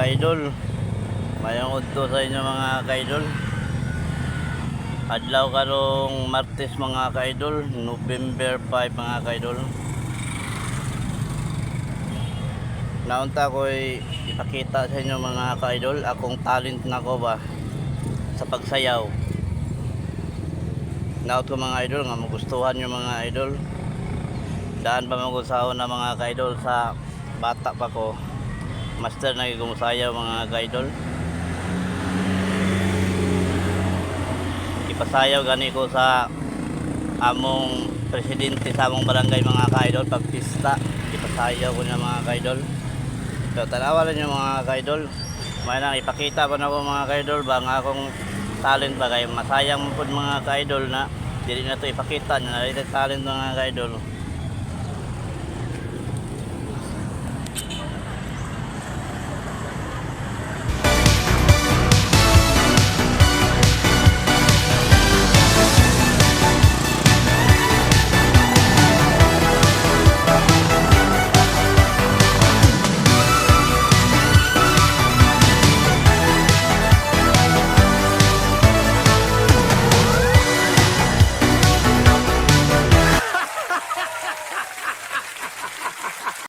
kaidol. Mayong udto sa inyo mga kaidol. Adlaw karong Martes mga kaidol, November 5 mga kaidol. Naunta ko'y ipakita sa inyo mga kaidol akong talent nako ba sa pagsayaw. Naut ko mga idol nga magustuhan yung mga idol. Daan pa magusaw na mga kaidol sa bata pa ko. Master na gumusayaw mga kaidol. Ipasayaw gani ko sa among presidente sa among barangay mga kaidol pag pista. Ipasayaw ko na mga kaidol. So tanawa lang yung mga kaidol. May nang ipakita ko na ko mga kaidol ba nga akong talent ba kay masayang po mga kaidol na dili na to ipakita na talent mga kaidol.